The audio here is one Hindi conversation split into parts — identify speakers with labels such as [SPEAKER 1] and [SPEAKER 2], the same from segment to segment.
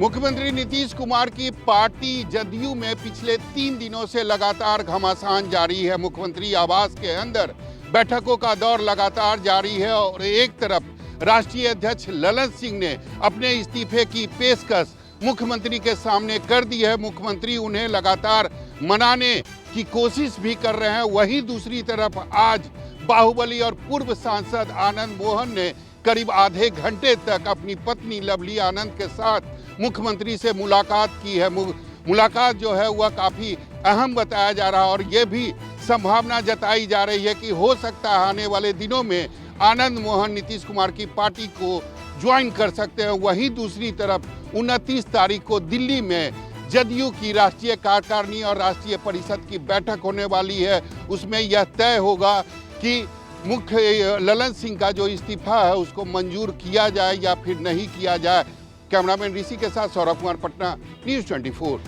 [SPEAKER 1] मुख्यमंत्री नीतीश कुमार की पार्टी जदयू में पिछले 3 दिनों से लगातार घमासान जारी है। मुख्यमंत्री आवास के अंदर बैठकों का दौर लगातार जारी है और एक तरफ राष्ट्रीय अध्यक्ष ललन सिंह ने अपने इस्तीफे की पेशकश मुख्यमंत्री के सामने कर दी है। मुख्यमंत्री उन्हें लगातार मनाने की कोशिश भी कर रहे हैं। वहीं दूसरी तरफ आज बाहुबली और पूर्व सांसद आनंद मोहन ने करीब आधे घंटे तक अपनी पत्नी लवली आनंद के साथ मुख्यमंत्री से मुलाकात की है। मुलाकात जो है वह काफ़ी अहम बताया जा रहा है और ये भी संभावना जताई जा रही है कि हो सकता है आने वाले दिनों में आनंद मोहन नीतीश कुमार की पार्टी को ज्वाइन कर सकते हैं। वहीं दूसरी तरफ 29 तारीख को दिल्ली में जदयू की राष्ट्रीय कार्यकारिणी और राष्ट्रीय परिषद की बैठक होने वाली है। उसमें यह तय होगा कि मुख्य ललन सिंह का जो इस्तीफा है उसको मंजूर किया जाए या फिर नहीं किया जाए। कैमरामैन ऋषि के साथ सौरभ कुमार, पटना, न्यूज़ 24।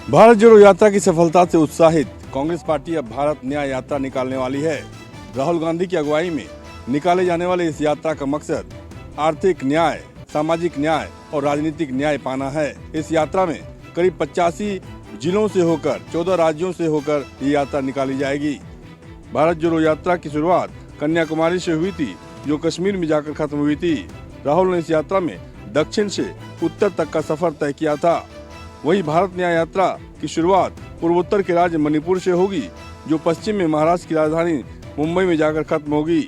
[SPEAKER 2] भारत जोड़ो यात्रा की सफलता से उत्साहित कांग्रेस पार्टी अब भारत न्याय यात्रा निकालने वाली है। राहुल गांधी की अगुवाई में निकाले जाने वाले इस यात्रा का मकसद आर्थिक न्याय, सामाजिक न्याय और राजनीतिक न्याय पाना है। इस यात्रा में करीब 85 जिलों से होकर 14 राज्यों से होकर ये यात्रा निकाली जाएगी। भारत जोड़ो यात्रा की शुरुआत कन्याकुमारी से हुई थी, जो कश्मीर में जाकर खत्म हुई थी। राहुल ने इस यात्रा में दक्षिण से उत्तर तक का सफर तय किया था। वहीं भारत न्याय यात्रा की शुरुआत पूर्वोत्तर के राज्य मणिपुर से होगी, जो पश्चिम में महाराष्ट्र की राजधानी मुंबई में जाकर खत्म होगी।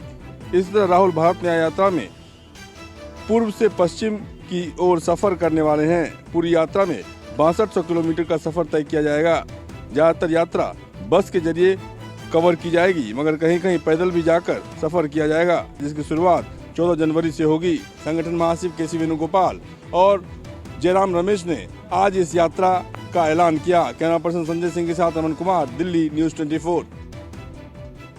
[SPEAKER 2] इस तरह राहुल भारत न्याय यात्रा में पूर्व से पश्चिम की ओर सफर करने वाले हैं। पूरी यात्रा में 6200 किलोमीटर का सफर तय किया जाएगा। ज्यादातर यात्रा बस के जरिए कवर की जाएगी, मगर कहीं कहीं पैदल भी जाकर सफर किया जाएगा, जिसकी शुरुआत 14 जनवरी से होगी। संगठन महासचिव केसी वेणुगोपाल और जयराम रमेश ने आज इस यात्रा का ऐलान किया। कैमरा पर्सन संजय सिंह के साथ अमन कुमार, दिल्ली, न्यूज़ 24।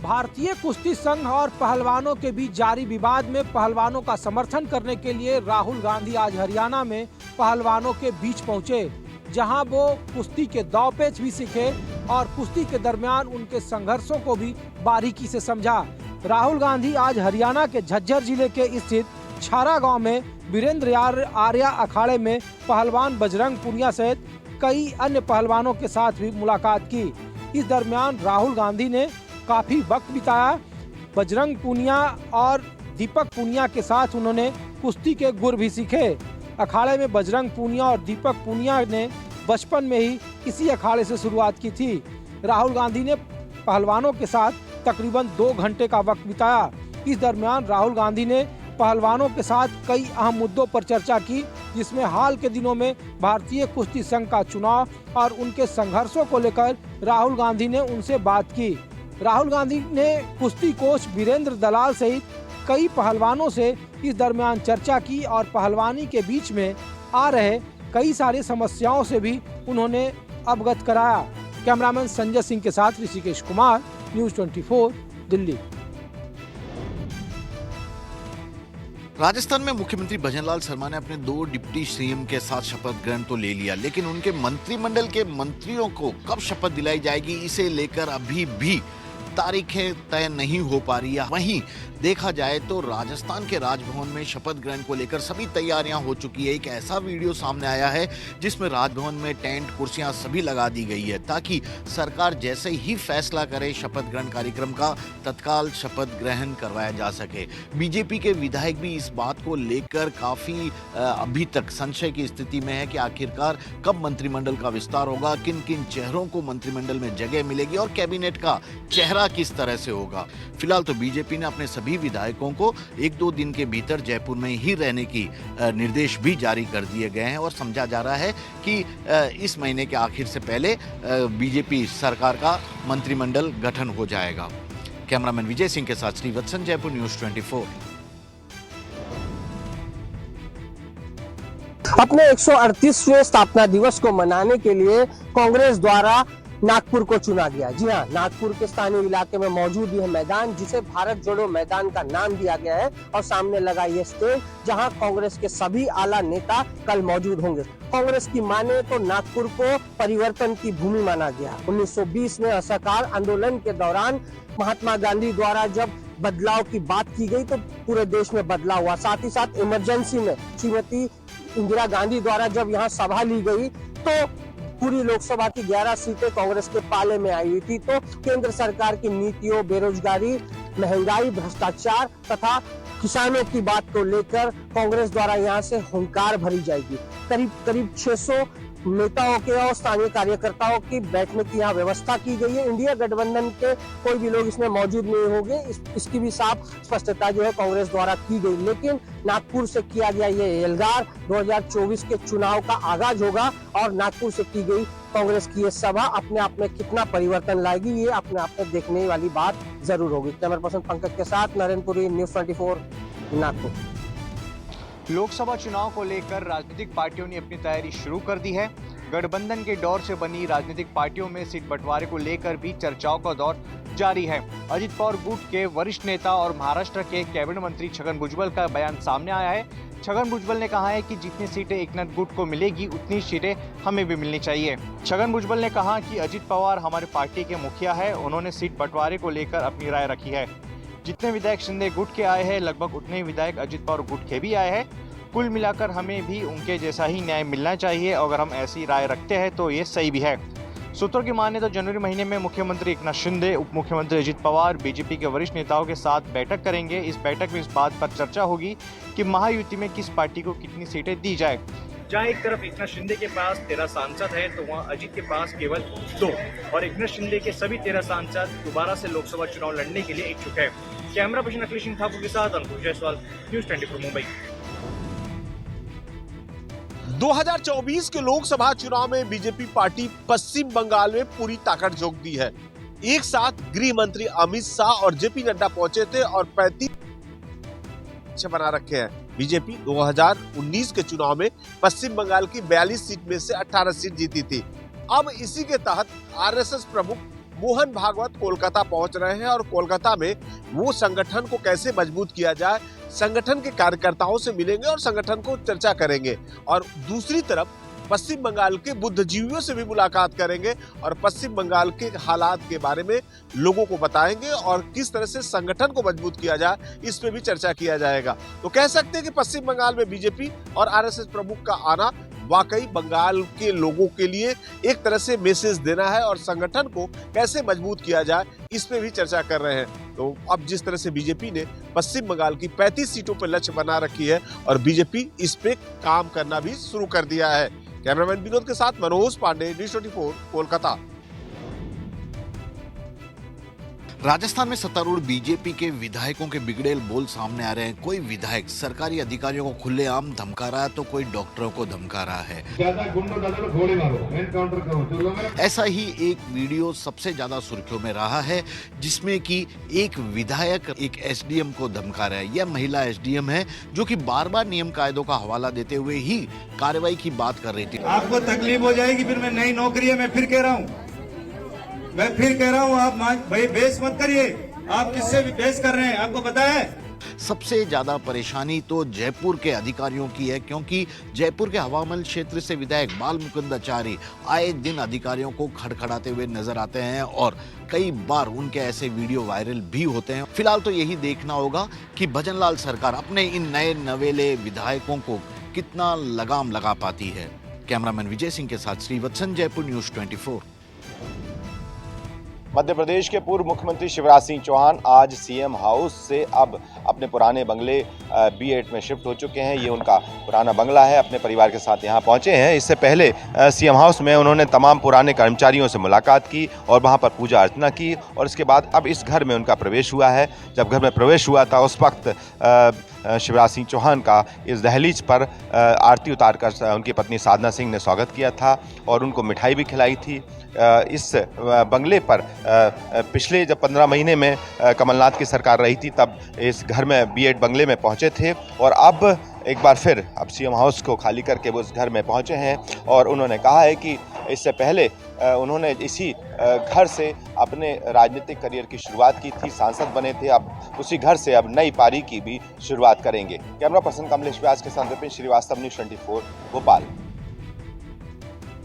[SPEAKER 3] भारतीय कुश्ती संघ और पहलवानों के बीच जारी विवाद में पहलवानों का समर्थन करने के लिए राहुल गांधी आज हरियाणा में पहलवानों के बीच पहुंचे, जहां वो कुश्ती के दांवपेच भी सीखे और कुश्ती के दरमियान उनके संघर्षों को भी बारीकी से समझा। राहुल गांधी आज हरियाणा के झज्जर जिले के स्थित छारा गांव में वीरेंद्र आर्या अखाड़े में पहलवान बजरंग पुनिया सहित कई अन्य पहलवानों के साथ भी मुलाकात की। इस दरमियान राहुल गांधी ने काफी वक्त बिताया। बजरंग पुनिया और दीपक पुनिया के साथ उन्होंने कुश्ती के गुर भी सीखे। अखाड़े में बजरंग पुनिया और दीपक पुनिया ने बचपन में ही इसी अखाड़े से शुरुआत की थी। राहुल गांधी ने पहलवानों के साथ तकरीबन 2 घंटे का वक्त बिताया। इस दरमियान राहुल गांधी ने पहलवानों के साथ कई अहम मुद्दों पर चर्चा की, जिसमें हाल के दिनों में भारतीय कुश्ती संघ का चुनाव और उनके संघर्षों को लेकर राहुल गांधी ने उनसे बात की। राहुल गांधी ने कुश्ती कोच वीरेंद्र दलाल सहित कई पहलवानों से इस दरमियान चर्चा की और पहलवानी के बीच में आ रहे कई सारी समस्याओं से भी उन्होंने अवगत कराया। कैमरामैन संजय सिंह के साथ ऋषिकेश कुमार, न्यूज़ 24, दिल्ली।
[SPEAKER 4] राजस्थान में मुख्यमंत्री भजनलाल शर्मा ने अपने 2 डिप्टी सीएम के साथ शपथ ग्रहण तो ले लिया, लेकिन उनके मंत्रिमंडल के मंत्रियों को कब शपथ दिलाई जाएगी, इसे लेकर अभी भी तारीखें तय नहीं हो पा रही है। वहीं देखा जाए तो राजस्थान के राजभवन में शपथ ग्रहण को लेकर सभी तैयारियां हो चुकी है। एक ऐसा वीडियो सामने आया है जिसमें राजभवन में टेंट, कुर्सियां सभी लगा दी गई है, ताकि सरकार जैसे ही फैसला करे शपथ ग्रहण कार्यक्रम का, तत्काल शपथ ग्रहण करवाया जा सके। बीजेपी के विधायक भी इस बात को लेकर काफी अभी तक संशय की स्थिति में है कि आखिरकार कब मंत्रिमंडल का विस्तार होगा, किन किन चेहरों को मंत्रिमंडल में जगह मिलेगी और कैबिनेट का चेहरा किस तरह से होगा। फिलहाल तो बीजेपी ने अपने सभी विधायकों को 1-2 दिन के भीतर जयपुर में ही रहने की निर्देश भी जारी कर दिए गए हैं और समझा जा रहा है कि इस महीने के आखिर से पहले बीजेपी सरकार का मंत्रिमंडल गठन हो जाएगा। कैमरामैन विजय सिंह के साथ श्रीवत्सन, जयपुर, न्यूज़ 24।
[SPEAKER 5] अपने 138वें स्थापना दिवस को मनाने के लिए कांग्रेस द्वारा नागपुर को चुना गया। जी हाँ, नागपुर के स्थानीय इलाके में मौजूद यह मैदान, जिसे भारत जोड़ो मैदान का नाम दिया गया है, और सामने लगा ये स्टेज जहां कांग्रेस के सभी आला नेता कल मौजूद होंगे। कांग्रेस की माने तो नागपुर को परिवर्तन की भूमि माना गया। 1920 में असहकार आंदोलन के दौरान महात्मा गांधी द्वारा जब बदलाव की बात की गई तो पूरे देश में बदलाव हुआ। साथ ही साथ इमरजेंसी में श्रीमती इंदिरा गांधी द्वारा जब यहाँ सभा ली गई तो पूरी लोकसभा की 11 सीटें कांग्रेस के पाले में आई हुई थी। तो केंद्र सरकार की नीतियों, बेरोजगारी, महंगाई, भ्रष्टाचार तथा किसानों की बात को लेकर कांग्रेस द्वारा यहाँ से हुंकार भरी जाएगी। करीब 600 नेताओं के और स्थानीय कार्यकर्ताओं की बैठने की यहाँ व्यवस्था की गई है। इंडिया गठबंधन के कोई भी लोग इसमें मौजूद नहीं होंगे, इसकी भी साफ स्पष्टता जो है कांग्रेस द्वारा की गई। लेकिन नागपुर से किया गया ये एल्गार 2024 के चुनाव का आगाज होगा और नागपुर से की गई कांग्रेस की ये सभा अपने आप में कितना परिवर्तन लाएगी, ये अपने आप में देखने वाली बात जरूर होगी। कैमरा पर्सन पंकज के साथ नरेंद्रपुरी, न्यूज़ 24 नागपुर।
[SPEAKER 6] लोकसभा चुनाव को लेकर राजनीतिक पार्टियों ने अपनी तैयारी शुरू कर दी है। गठबंधन के दौर से बनी राजनीतिक पार्टियों में सीट बंटवारे को लेकर भी चर्चाओं का दौर जारी है। अजित पवार गुट के वरिष्ठ नेता और महाराष्ट्र के कैबिनेट मंत्री छगन भुजबल का बयान सामने आया है। छगन भुजबल ने कहा है कि जितनी सीटें एकनाथ गुट को मिलेगी उतनी सीटें हमें भी मिलनी चाहिए। छगन भुजबल ने कहा कि अजित पवार हमारी पार्टी के मुखिया है, उन्होंने सीट बंटवारे को लेकर अपनी राय रखी है। जितने विधायक शिंदे गुट के आए हैं लगभग उतने ही विधायक अजित पवार गुट के भी आए हैं। कुल मिलाकर हमें भी उनके जैसा ही न्याय मिलना चाहिए। अगर हम ऐसी राय रखते हैं तो ये सही भी है। सूत्रों की माने तो जनवरी महीने में मुख्यमंत्री एकनाथ शिंदे, उप मुख्यमंत्री अजित पवार बीजेपी के वरिष्ठ नेताओं के साथ बैठक करेंगे। इस बैठक में इस बात पर चर्चा होगी कि महायुति में किस पार्टी को कितनी सीटें दी जाए।
[SPEAKER 7] जहाँ एक तरफ एकनाथ शिंदे के पास 13 सांसद है तो वहाँ अजित के पास केवल 2 और एकनाथ शिंदे के सभी 13 सांसद दोबारा से लोकसभा चुनाव लड़ने के लिए इच्छुक है। कैमरा पर्सन अखिलेश सिंह ठाकुर के साथ अंकुश जायसवाल, न्यूज़ 24 मुंबई।
[SPEAKER 8] 2024 के लोकसभा चुनाव में बीजेपी पार्टी पश्चिम बंगाल में पूरी ताकत झोंक दी है। एक साथ गृह मंत्री अमित शाह और जेपी नड्डा पहुंचे थे और 35 बना रखे हैं। बीजेपी 2019 के चुनाव में पश्चिम बंगाल की 42 सीट में से 18 सीट जीती थी। अब इसी के तहत आरएसएस प्रमुख मोहन भागवत कोलकाता पहुंच रहे हैं और कोलकाता में वो संगठन को कैसे मजबूत किया जाए, संगठन के कार्यकर्ताओं से मिलेंगे और संगठन को चर्चा करेंगे। और दूसरी तरफ पश्चिम बंगाल के बुद्धिजीवियों से भी मुलाकात करेंगे और पश्चिम बंगाल के हालात के बारे में लोगों को बताएंगे और किस तरह से संगठन को मजबूत किया जाए इस पे भी चर्चा किया जाएगा। तो कह सकते हैं कि पश्चिम बंगाल में बीजेपी और आरएसएस प्रमुख का आना वाकई बंगाल के लोगों के लिए एक तरह से मैसेज देना है और संगठन को कैसे मजबूत किया जाए इस पे भी चर्चा कर रहे हैं। तो अब जिस तरह से बीजेपी ने पश्चिम बंगाल की 35 सीटों पर लक्ष्य बना रखी है और बीजेपी इस पे काम करना भी शुरू कर दिया है। कैमरामैन विनोद के साथ मनोज पांडे, न्यूज़ 24 कोलकाता।
[SPEAKER 4] राजस्थान में सत्तारूढ़ बीजेपी के विधायकों के बिगड़ेल बोल सामने आ रहे हैं। कोई विधायक सरकारी अधिकारियों को खुलेआम धमका रहा है तो कोई डॉक्टरों को धमका रहा है। ऐसा ही एक वीडियो सबसे ज्यादा सुर्खियों में रहा है जिसमें कि एक विधायक एक एसडीएम को धमका रहा है। यह महिला एसडीएम है जो कि बार-बार नियम कायदों का हवाला देते हुए ही कार्रवाई की बात कर रही थी।
[SPEAKER 9] आपको तकलीफ हो जाएगी, फिर मैं नई नौकरी है, मैं फिर कह रहा हूँ आप भाई बहस मत करिए। आप किससे भी बहस कर रहे हैं, आपको पता है।
[SPEAKER 4] सबसे ज्यादा परेशानी तो जयपुर के अधिकारियों की है क्योंकि जयपुर के हवामहल क्षेत्र से विधायक बाल मुकुंदाचारी आए दिन अधिकारियों को खड़खड़ाते हुए नजर आते हैं और कई बार उनके ऐसे वीडियो वायरल भी होते हैं। फिलहाल तो यही देखना होगा कि भजनलाल सरकार अपने इन नए नवेले विधायकों को कितना लगाम लगा पाती है। कैमरामैन विजय सिंह के साथ श्रीवत्सन, जयपुर, न्यूज़ 24।
[SPEAKER 10] मध्य प्रदेश के पूर्व मुख्यमंत्री शिवराज सिंह चौहान आज सीएम हाउस से अब अपने पुराने बंगले B8 में शिफ्ट हो चुके हैं। ये उनका पुराना बंगला है, अपने परिवार के साथ यहाँ पहुँचे हैं। इससे पहले सीएम हाउस में उन्होंने तमाम पुराने कर्मचारियों से मुलाकात की और वहाँ पर पूजा अर्चना की और इसके बाद अब इस घर में उनका प्रवेश हुआ है। जब घर में प्रवेश हुआ था उस वक्त शिवराज सिंह चौहान का इस दहलीज पर आरती उतारकर उनकी पत्नी साधना सिंह ने स्वागत किया था और उनको मिठाई भी खिलाई थी। इस बंगले पर पिछले जब 15 महीने में कमलनाथ की सरकार रही थी तब इस घर में B8 बंगले में पहुंचे थे और अब एक बार फिर अब सीएम हाउस को खाली करके वो उस घर में पहुंचे हैं और उन्होंने कहा है कि इससे पहले उन्होंने इसी घर से अपने राजनीतिक करियर की शुरुआत की थी, सांसद बने थे। अब उसी घर से अब नई पारी की भी शुरुआत करेंगे। कैमरा पर्सन कमलेश व्यास के साथ विपिन श्रीवास्तव, न्यूज़ 24 भोपाल।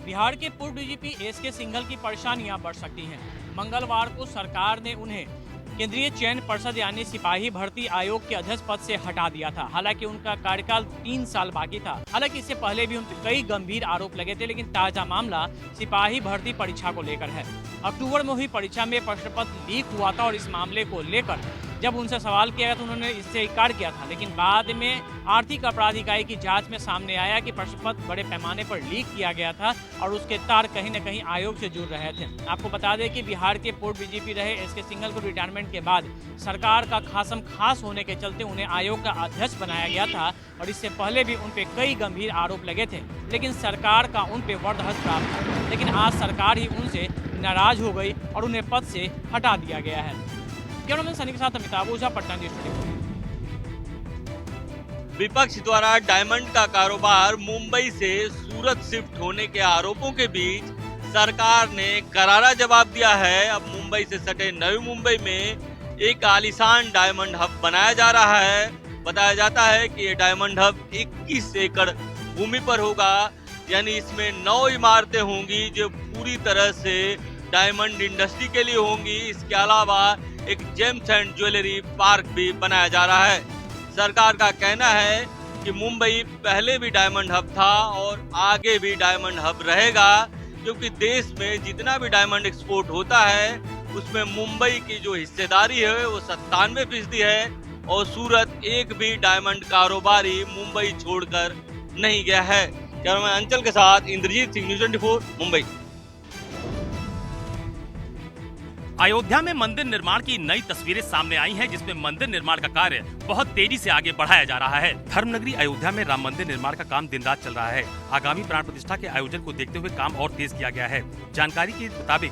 [SPEAKER 11] बिहार के पूर्व डीजीपी एसके सिंघल की परेशानियां बढ़ सकती हैं। मंगलवार को सरकार ने उन्हें केंद्रीय चयन पर्षद यानी सिपाही भर्ती आयोग के अध्यक्ष पद से हटा दिया था। हालांकि उनका कार्यकाल 3 साल बाकी था। हालांकि इससे पहले भी उन पर कई गंभीर आरोप लगे थे, लेकिन ताजा मामला सिपाही भर्ती परीक्षा को लेकर है। अक्टूबर में हुई परीक्षा में प्रश्न पत्र लीक हुआ था और इस मामले को लेकर जब उनसे सवाल किया गया तो उन्होंने इससे इनकार किया था, लेकिन बाद में आर्थिक अपराध इकाई की जांच में सामने आया कि प्रश्न पत्र बड़े पैमाने पर लीक किया गया था और उसके तार कहीं न कहीं आयोग से जुड़ रहे थे। आपको बता दें कि बिहार के पूर्व डीजीपी रहे एसके सिंघल को रिटायरमेंट के बाद सरकार का खासम खास होने के चलते उन्हें आयोग का अध्यक्ष बनाया गया था और इससे पहले भी उन पे कई गंभीर आरोप लगे थे, लेकिन सरकार का उन पे वरदहस्त प्राप्त था। लेकिन आज सरकार ही उनसे नाराज हो गई और उन्हें पद से हटा दिया गया है। कैमरामैन सनी के साथ अमिताभ ओझा, पटना न्यूज़ 24।
[SPEAKER 12] विपक्ष द्वारा डायमंड का कारोबार मुंबई से सूरत शिफ्ट होने के आरोपों के बीच सरकार ने करारा जवाब दिया है। अब मुंबई से सटे नवी मुंबई में एक आलीशान डायमंड हब बनाया जा रहा है। बताया जाता है कि ये डायमंड हब 21 एकड़ भूमि पर होगा, यानी इसमें 9 इमारतें होंगी जो पूरी तरह से डायमंड इंडस्ट्री के लिए होंगी। इसके अलावा एक जेम्स एंड ज्वेलरी पार्क भी बनाया जा रहा है। सरकार का कहना है कि मुंबई पहले भी डायमंड हब था और आगे भी डायमंड हब रहेगा, क्योंकि देश में जितना भी डायमंड एक्सपोर्ट होता है उसमें मुंबई की जो हिस्सेदारी है वो 97% है और सूरत एक भी डायमंड कारोबारी मुंबई छोड़कर नहीं गया है। कैमरामैन अंचल के साथ इंद्रजीत सिंह, न्यूज़ 24, मुंबई।
[SPEAKER 13] अयोध्या में मंदिर निर्माण की नई तस्वीरें सामने आई हैं, जिसमें मंदिर निर्माण का कार्य बहुत तेजी से आगे बढ़ाया जा रहा है। धर्मनगरी अयोध्या में राम मंदिर निर्माण का काम दिन रात चल रहा है। आगामी प्राण प्रतिष्ठा के आयोजन को देखते हुए काम और तेज किया गया है। जानकारी के मुताबिक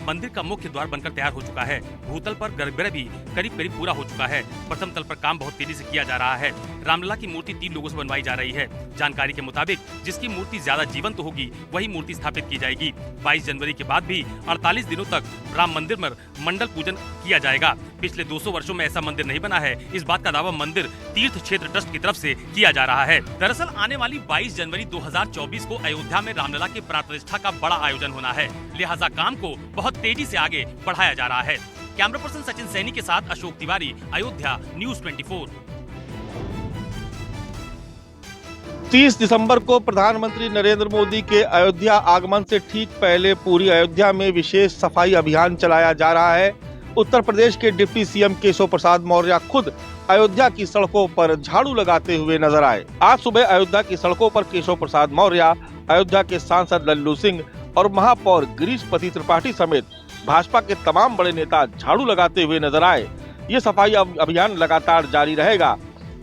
[SPEAKER 13] मंदिर का मुख्य द्वार बनकर तैयार हो चुका है। भूतल पर गर्भगृह भी करीब करीब पूरा हो चुका है। प्रथम तल पर काम बहुत तेजी से किया जा रहा है। रामलला की मूर्ति 3 लोगों से बनवाई जा रही है। जानकारी के मुताबिक जिसकी मूर्ति ज्यादा जीवंत होगी वही मूर्ति स्थापित की जाएगी। 22 जनवरी के बाद भी 48 दिनों तक राम मंदिर में मंडल पूजन किया जाएगा। पिछले 200 वर्षों में ऐसा मंदिर नहीं बना है। इस बात का दावा मंदिर तीर्थ क्षेत्र ट्रस्ट की तरफ से किया जा रहा है। दरअसल आने वाली 22 जनवरी 2024 को अयोध्या में रामलला की प्राण प्रतिष्ठा का बड़ा आयोजन होना है, लिहाजा काम को बहुत तेजी से आगे बढ़ाया जा रहा है। कैमरा पर्सन सचिन सैनी के साथ अशोक तिवारी, अयोध्या, न्यूज़ 24।
[SPEAKER 8] 30 दिसंबर को प्रधानमंत्री नरेंद्र मोदी के अयोध्या आगमन से ठीक पहले पूरी अयोध्या में विशेष सफाई अभियान चलाया जा रहा है। उत्तर प्रदेश के डिप्टी सीएम केशव प्रसाद मौर्य खुद अयोध्या की सड़कों पर झाड़ू लगाते हुए नजर आए। आज सुबह अयोध्या की सड़कों पर केशव प्रसाद मौर्य, अयोध्या के सांसद लल्लू सिंह और महापौर गिरीशपति त्रिपाठी समेत भाजपा के तमाम बड़े नेता झाड़ू लगाते हुए नजर आए। ये सफाई अभियान लगातार जारी रहेगा।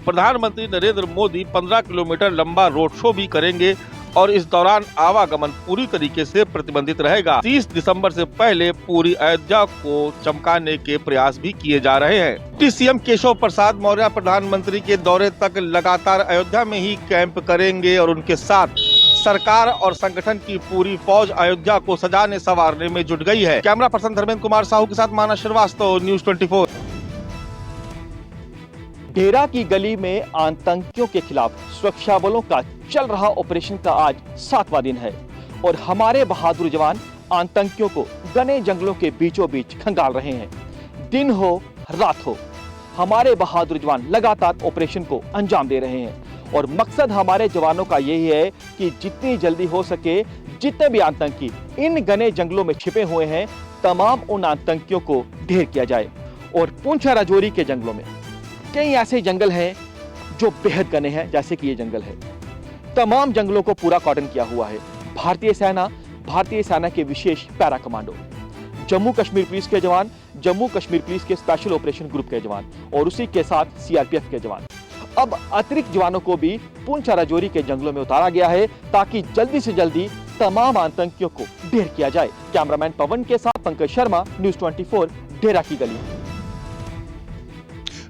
[SPEAKER 8] प्रधानमंत्री नरेंद्र मोदी 15 किलोमीटर लंबा रोड शो भी करेंगे और इस दौरान आवागमन पूरी तरीके से प्रतिबंधित रहेगा। 30 दिसंबर से पहले पूरी अयोध्या को चमकाने के प्रयास भी किए जा रहे हैं। डिप्टी सीएम केशव प्रसाद मौर्य प्रधानमंत्री के दौरे तक लगातार अयोध्या में ही कैंप करेंगे और उनके साथ सरकार और संगठन की पूरी फौज अयोध्या को सजाने संवारने में जुट गई है। कैमरा पर्सन धर्मेंद्र कुमार साहू के साथ मानस श्रीवास्तव, न्यूज़ 24।
[SPEAKER 14] डेरा की गली में आतंकियों के खिलाफ सुरक्षा बलों का चल रहा ऑपरेशन का आज 7वां दिन है और हमारे बहादुर जवान आतंकियों को घने जंगलों के बीचों बीच खंगाल रहे हैं। दिन हो रात हो, हमारे बहादुर जवान लगातार ऑपरेशन को अंजाम दे रहे हैं और मकसद हमारे जवानों का यही है कि जितनी जल्दी हो सके जितने भी आतंकी इन घने जंगलों में छिपे हुए हैं, तमाम उन आतंकियों को ढेर किया जाए। और पुंछ राजौरी के जंगलों में कई ऐसे जंगल हैं जो बेहद घने हैं, जैसे कि ये जंगल है। तमाम जंगलों को पूरा कॉर्डन किया हुआ है। भारतीय सेना के विशेष para commando, Jammu Kashmir police के जवान, जम्मू कश्मीर पुलिस के स्पेशल ऑपरेशन ग्रुप के जवान और उसी के साथ सीआरपीएफ के जवान। अब अतिरिक्त जवानों को भी पुंछ राजौरी के जंगलों में उतारा गया है ताकि जल्दी से जल्दी तमाम आतंकियों को ढेर किया जाए। कैमरामैन पवन के साथ पंकज शर्मा, न्यूज़ 24, डेरा की गली।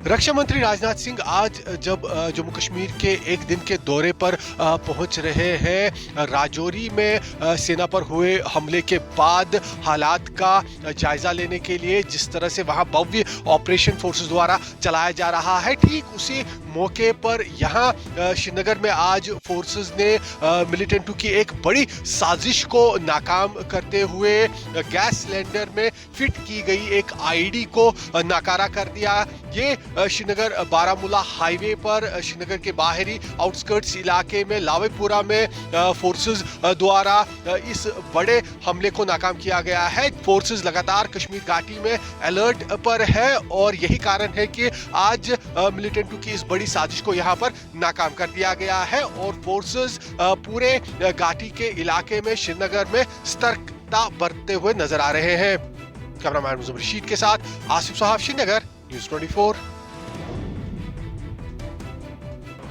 [SPEAKER 8] रक्षा मंत्री राजनाथ सिंह आज जब जम्मू कश्मीर के एक दिन के दौरे पर पहुंच रहे हैं, राजौरी में सेना पर हुए हमले के बाद हालात का जायजा लेने के लिए जिस तरह से वहां भव्य ऑपरेशन फोर्सेस द्वारा चलाया जा रहा है, ठीक उसी मौके पर यहां श्रीनगर में आज फोर्सेस ने मिलिटेंटों की एक बड़ी साजिश को नाकाम करते हुए गैस सिलेंडर में फिट की गई एक आईडी को नाकारा कर दिया। ये श्रीनगर बारामूला हाईवे पर श्रीनगर के बाहरी आउटस्कर्ट्स इलाके में लावेपुरा में फोर्सेस द्वारा इस बड़े हमले को नाकाम किया गया है। फोर्सेस लगातार कश्मीर घाटी में अलर्ट पर है और यही कारण है कि आज मिलिटेंटों की इस बड़ी साजिश को यहां पर नाकाम कर दिया गया है और फोर्सेस पूरे घाटी के इलाके में श्रीनगर में सतर्कता बरतते हुए नजर आ रहे हैं। कैमरामैन मुजम्मिल रशीद के साथ आसिफ साहब, श्रीनगर, न्यूज़ 24।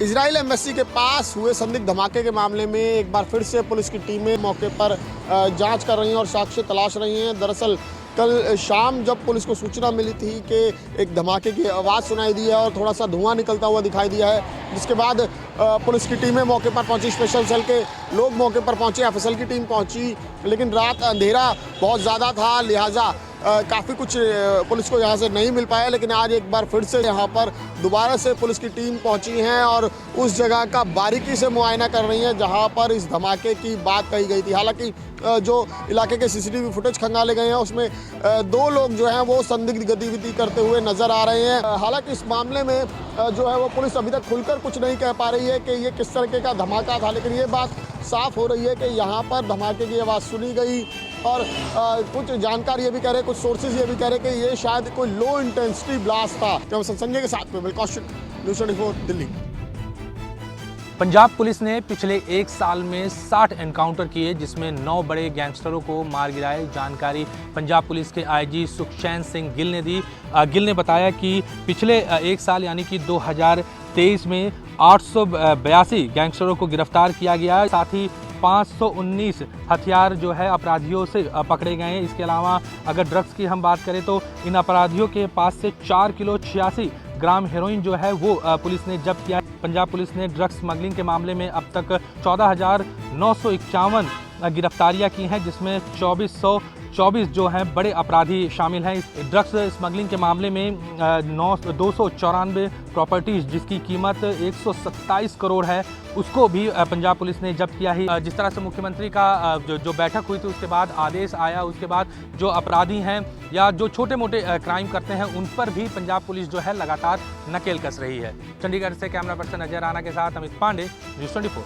[SPEAKER 15] इजराइल एम्बेसी के पास हुए संदिग्ध धमाके के मामले में एक बार फिर से पुलिस की टीमें मौके पर जांच कर रही हैं और साक्ष्य तलाश रही हैं। दरअसल कल शाम जब पुलिस को सूचना मिली थी कि एक धमाके की आवाज़ सुनाई दी है और थोड़ा सा धुआं निकलता हुआ दिखाई दिया है, जिसके बाद पुलिस की टीमें मौके पर पहुंची, स्पेशल सेल के लोग मौके पर पहुंचे, एफएसएल की टीम पहुंची, लेकिन रात अंधेरा बहुत ज़्यादा था, लिहाजा काफ़ी कुछ पुलिस को यहाँ से नहीं मिल पाया। लेकिन आज एक बार फिर से यहाँ पर दोबारा से पुलिस की टीम पहुँची है और उस जगह का बारीकी से मुआयना कर रही है जहाँ पर इस धमाके की बात कही गई थी। हालांकि जो इलाके के सीसीटीवी फुटेज खंगाले गए हैं उसमें 2 लोग जो हैं वो संदिग्ध गतिविधि करते हुए नजर आ रहे हैं। हालांकि इस मामले में जो है वो पुलिस अभी तक खुलकर कुछ नहीं कह पा रही है कि ये किस तरीके का धमाका था, लेकिन ये बात साफ हो रही है कि यहाँ पर धमाके की आवाज़ सुनी गई और कुछ जानकार ये भी कह रहे, कुछ सोर्सेज ये भी कह रहे कि ये शायद कोई लो इंटेंसिटी ब्लास्ट था। तो संजय के साथ में कौशिक, न्यूज़ 24 दिल्ली।
[SPEAKER 3] पंजाब पुलिस ने पिछले 1 साल में 60 एनकाउंटर किए, जिसमें 9 बड़े गैंगस्टरों को मार गिराए। जानकारी पंजाब पुलिस के आईजी सुखचैन सिंह गिल ने दी। गिल ने बताया कि पिछले 1 साल यानी कि 2023 में 882 गैंगस्टरों को गिरफ्तार किया गया। साथ ही 519 हथियार जो है अपराधियों से पकड़े गए हैं। इसके अलावा अगर ड्रग्स की हम बात करें तो इन अपराधियों के पास से 4 किलो 86 ग्राम हेरोइन जो है वो पुलिस ने जब्त किया। पंजाब पुलिस ने ड्रग्स स्मगलिंग के मामले में अब तक 14,951 गिरफ्तारियां की हैं, जिसमें 2424 जो हैं बड़े अपराधी शामिल हैं। इस ड्रग्स स्मगलिंग के मामले में 294 प्रॉपर्टीज जिसकी कीमत 127 करोड़ है उसको भी पंजाब पुलिस ने जब्त किया है। जिस तरह से मुख्यमंत्री का जो बैठक हुई थी उसके बाद आदेश आया, उसके बाद जो अपराधी हैं या जो छोटे मोटे क्राइम करते हैं उन पर भी पंजाब पुलिस जो है लगातार नकेल कस रही है। चंडीगढ़ से कैमरा पर्सन अजय राणा के साथ अमित पांडे, न्यूज़ 24।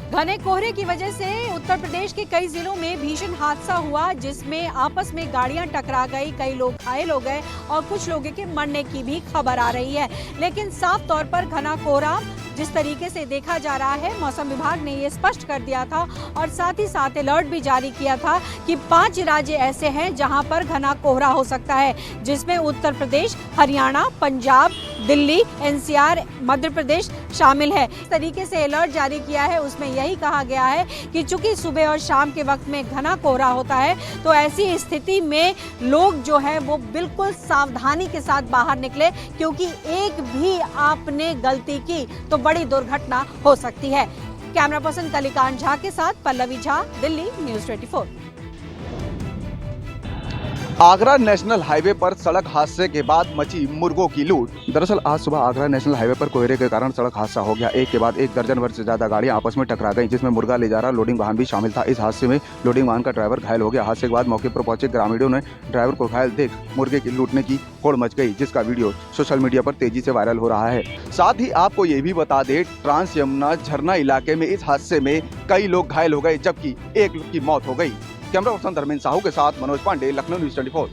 [SPEAKER 16] घने कोहरे की वजह से उत्तर प्रदेश के कई जिलों में भीषण हादसा हुआ, जिसमें आपस में गाड़ियां टकरा गई, कई लोग घायल हो गए और कुछ लोगों के मरने की भी खबर आ रही है। लेकिन साफ तौर पर घना कोहरा जिस तरीके से देखा जा रहा है, मौसम विभाग ने ये स्पष्ट कर दिया था और साथ ही साथ अलर्ट भी जारी किया था कि 5 राज्य ऐसे हैं जहां पर घना कोहरा हो सकता है, जिसमें उत्तर प्रदेश, हरियाणा, पंजाब, दिल्ली, एनसीआर, मध्य प्रदेश शामिल है। इस तरीके से अलर्ट जारी किया है, उसमें यही कहा गया है कि चूंकि सुबह और शाम के वक्त में घना कोहरा होता है तो ऐसी स्थिति में लोग जो है वो बिल्कुल सावधानी के साथ बाहर निकले, क्योंकि एक भी आपने गलती की तो बड़ी दुर्घटना हो सकती है। कैमरा पर्सन कलिकांत झा के साथ Pallavi Jha, Delhi, news 24।
[SPEAKER 17] Agra national highway पर सड़क हादसे के बाद मची मुर्गों की लूट। दरअसल आज सुबह आगरा नेशनल हाईवे पर कोहरे के कारण सड़क हादसा हो गया। एक के बाद एक दर्जन भर से ज्यादा गाड़ियां आपस में टकरा गईं, जिसमें मुर्गा ले जा रहा लोडिंग वाहन भी शामिल था। इस हादसे में लोडिंग वाहन का ड्राइवर घायल हो गया। हादसे के बाद मौके पर पहुंचे ग्रामीणों ने ड्राइवर को घायल देख मुर्गे की लूटने की होड़ मच गई, जिसका वीडियो सोशल मीडिया पर तेजी से वायरल हो रहा है। साथ ही आपको ये भी बता दें, ट्रांस यमुना झरना इलाके में इस हादसे में कई लोग घायल हो गए, जबकि एक की मौत हो गई। कैमरा पर्सन धर्मेंद्र साहू के साथ मनोज पांडे, लखनऊ, न्यूज़ 24।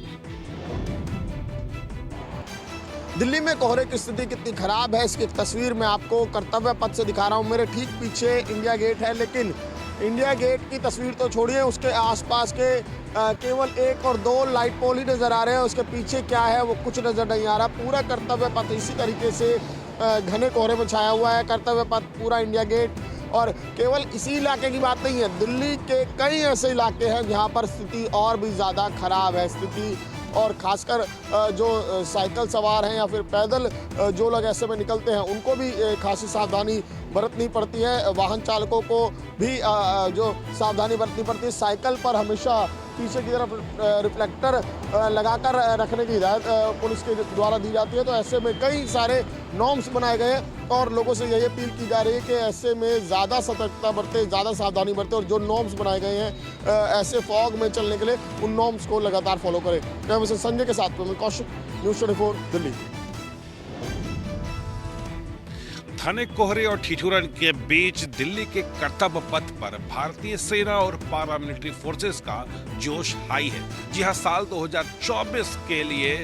[SPEAKER 15] दिल्ली में कोहरे की स्थिति कितनी खराब है इसकी एक तस्वीर मैं आपको कर्तव्य पथ से दिखा रहा हूँ। मेरे ठीक पीछे इंडिया गेट है, लेकिन इंडिया गेट की तस्वीर तो छोड़िए, उसके आसपास के केवल 1 और 2 लाइट पोल ही नज़र आ रहे हैं। उसके पीछे क्या है वो कुछ नज़र नहीं आ रहा। पूरा कर्तव्य पथ इसी तरीके से घने कोहरे में छाया हुआ है। कर्तव्य पथ, पूरा इंडिया गेट, और केवल इसी इलाके की बात नहीं है, दिल्ली के कई ऐसे इलाके हैं जहाँ पर स्थिति और भी ज़्यादा खराब है। स्थिति और खासकर जो साइकिल सवार हैं या फिर पैदल जो लोग ऐसे में निकलते हैं उनको भी खासी सावधानी बरतनी पड़ती है। वाहन चालकों को भी जो सावधानी बरतनी पड़ती है। साइकिल पर हमेशा पीछे की तरफ रिफ्लेक्टर लगाकर रखने की हिदायत पुलिस के द्वारा दी जाती है। तो ऐसे में कई सारे नॉर्म्स बनाए गए हैं और लोगों से यही अपील की जा रही है कि ऐसे में ज़्यादा सतर्कता बरतें, ज़्यादा सावधानी बरतें और जो नॉर्म्स बनाए गए हैं ऐसे फॉग में चलने के लिए उन नॉर्म्स को लगातार फॉलो करें। कैमरे से संजय के साथ मैं कौशिक, न्यूज़ 24 दिल्ली।
[SPEAKER 18] घने कोहरे और ठिठुरन के बीच दिल्ली के कर्तव्य पथ पर भारतीय सेना और पारामिलिट्री फोर्सेस का जोश हाई है। जी हां, साल 2024 के लिए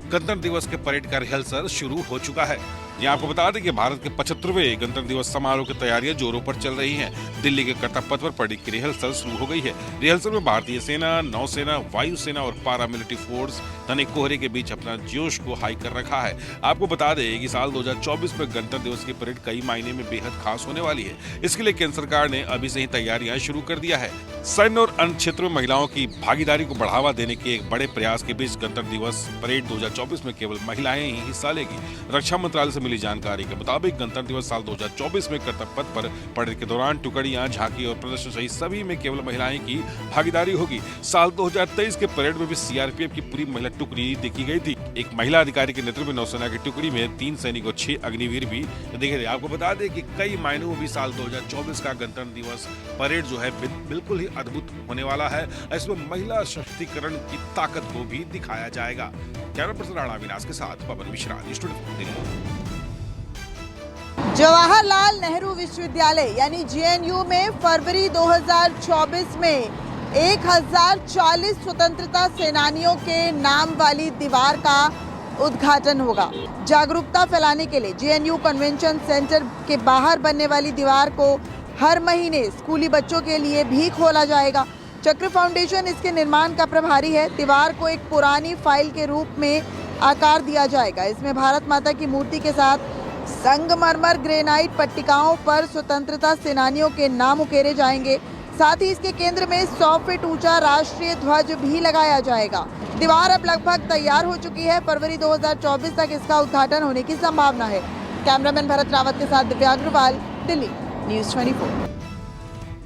[SPEAKER 18] गणतंत्र दिवस के परेड का रिहर्सल शुरू हो चुका है। यहाँ आपको बता दें कि भारत के 75वें गणतंत्र दिवस समारोह की तैयारियां जोरों पर चल रही हैं। दिल्ली के कर्तव्य पथ पर परेड की रिहर्सल शुरू हो गई है। रिहर्सल में भारतीय सेना, नौसेना, वायुसेना और पारामिलिट्री फोर्स घने कोहरे के बीच अपना जोश को हाई कर रखा है। आपको बता दें कि साल 2024 में गणतंत्र दिवस की परेड कई मायने में बेहद खास होने वाली है। इसके लिए केंद्र सरकार ने अभी से ही तैयारियां शुरू कर दिया है। सैन्य और अन्य क्षेत्रों में महिलाओं की भागीदारी को बढ़ावा देने के एक बड़े प्रयास के बीच गणतंत्र दिवस परेड 2024 में केवल महिलाएं ही हिस्सा लेगी। रक्षा मंत्रालय से मिली जानकारी के मुताबिक गणतंत्र दिवस साल 2024 में कर्तव्य पथ पर परेड के दौरान टुकड़ियां, झांकी और प्रदर्शन सहित सभी में केवल महिलाएं की भागीदारी होगी। साल 2023 के परेड में भी सीआरपीएफ की पूरी महिला टुकड़ी देखी गई थी। एक महिला अधिकारी के नेतृत्व में नौसेना की टुकड़ी में 3 सैनिक और 6 अग्निवीर भी देखे थे। आपको बता दें कि कई मायनों में भी साल 2024 का गणतंत्र दिवस परेड जो है बिल्कुल ही अद्भुत होने वाला है। इसमें महिला सशक्तिकरण की ताकत को भी दिखाया जाएगा। कैमरा पर्सन राणा विनाश के साथ पवन मिश्रा, न्यूज़ 24 दिल्ली।
[SPEAKER 19] जवाहरलाल नेहरू विश्वविद्यालय यानी जेएनयू में फरवरी 2024 में 1040 स्वतंत्रता सेनानियों के नाम वाली दीवार का उद्घाटन होगा। जागरूकता फैलाने के लिए जेएनयू कन्वेंशन सेंटर के बाहर बनने वाली दीवार को हर महीने स्कूली बच्चों के लिए भी खोला जाएगा। चक्र फाउंडेशन इसके निर्माण का प्रभारी है। दीवार को एक पुरानी फाइल के रूप में आकार दिया जाएगा। इसमें भारत माता की मूर्ति के साथ संगमरमर ग्रेनाइट पट्टिकाओं पर स्वतंत्रता सेनानियों के नाम उकेरे जाएंगे। साथ ही इसके केंद्र में 100 फीट ऊंचा राष्ट्रीय ध्वज भी लगाया जाएगा। दीवार अब लगभग तैयार हो चुकी है। फरवरी 2024 तक इसका उद्घाटन होने की संभावना है। कैमरामैन भरत रावत के साथ दिव्या अग्रवाल, दिल्ली, न्यूज़ 24।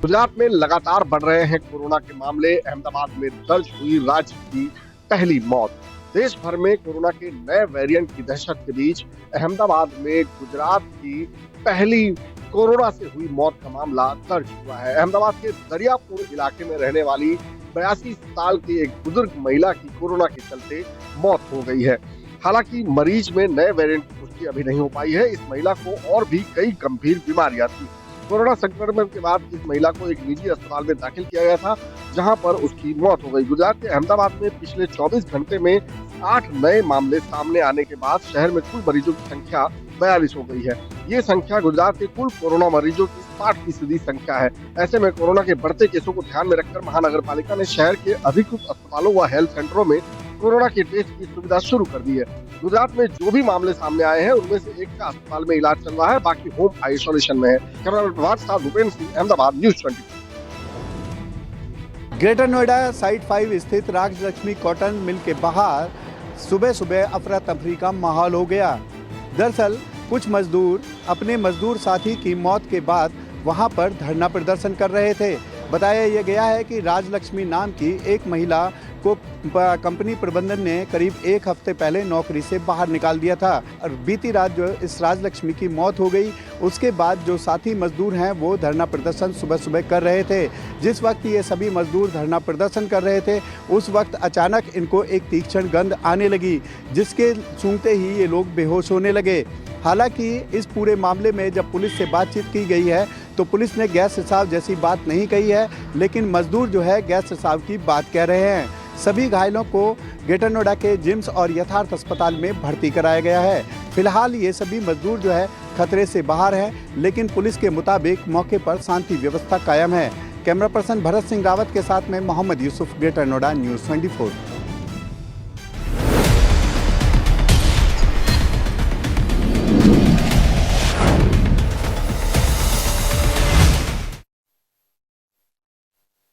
[SPEAKER 8] गुजरात में लगातार बढ़ रहे हैं कोरोना के मामले। अहमदाबाद में दर्ज हुई राज्य की पहली मौत। देश भर में कोरोना के नए वेरिएंट की दहशत के बीच अहमदाबाद में गुजरात की पहली कोरोना से हुई मौत का मामला दर्ज हुआ है। अहमदाबाद के दरियापुर इलाके में रहने वाली 82 साल की एक बुजुर्ग महिला की कोरोना के चलते मौत हो गई है। हालांकि मरीज में नए वेरिएंट की पुष्टि अभी नहीं हो पाई है। इस महिला को और भी कई गंभीर बीमारियां थी। कोरोना संक्रमण के बाद इस महिला को एक निजी अस्पताल में दाखिल किया गया था, जहां पर उसकी मौत हो गई। गुजरात के अहमदाबाद में पिछले 24 घंटे में 8 नए मामले सामने आने के बाद शहर में कुल मरीजों की संख्या 42 हो गई है। ये संख्या गुजरात के कुल कोरोना मरीजों की 60% संख्या है। ऐसे में कोरोना के बढ़ते केसों को ध्यान में रखकर महानगर पालिका ने शहर के अधिकृत अस्पतालों व हेल्थ सेंटरों में कोरोना के टेस्ट की सुविधा शुरू कर दी है। गुजरात में जो भी मामले सामने आए हैं उनमें से एक का अस्पताल में इलाज चल रहा है, बाकी होम आइसोलेशन में है। कैमरामैन प्रभात साथ Bhupendra Singh, Ahmedabad, news 24।
[SPEAKER 20] Greater Noida site 5 स्थित राजलक्ष्मी कॉटन मिल के बाहर सुबह सुबह अफरा तफरी का माहौल हो गया। दरअसल कुछ मजदूर अपने मजदूर साथी की मौत के बाद वहां पर धरना प्रदर्शन कर रहे थे। बताया यह गया है कि राजलक्ष्मी नाम की एक महिला को कंपनी प्रबंधन ने करीब 1 हफ्ते पहले नौकरी से बाहर निकाल दिया था और बीती रात जो इस राजलक्ष्मी की मौत हो गई, उसके बाद जो साथी मजदूर हैं वो धरना प्रदर्शन सुबह सुबह कर रहे थे। जिस वक्त ये सभी मजदूर धरना प्रदर्शन कर रहे थे उस वक्त अचानक इनको एक तीक्ष्ण गंध आने लगी, जिसके सूंघते ही ये लोग बेहोश होने लगे। हालांकि इस पूरे मामले में जब पुलिस से बातचीत की गई है तो पुलिस ने गैस रिसाव जैसी बात नहीं कही है, लेकिन मजदूर जो है गैस रिसाव की बात कह रहे हैं। सभी घायलों को ग्रेटर नोएडा के जिम्स और यथार्थ अस्पताल में भर्ती कराया गया है। फिलहाल ये सभी मजदूर जो है खतरे से बाहर हैं, लेकिन पुलिस के मुताबिक मौके पर शांति व्यवस्था कायम है। कैमरा पर्सन भरत सिंह रावत के साथ में मोहम्मद यूसुफ, ग्रेटर नोएडा, न्यूज़ 24।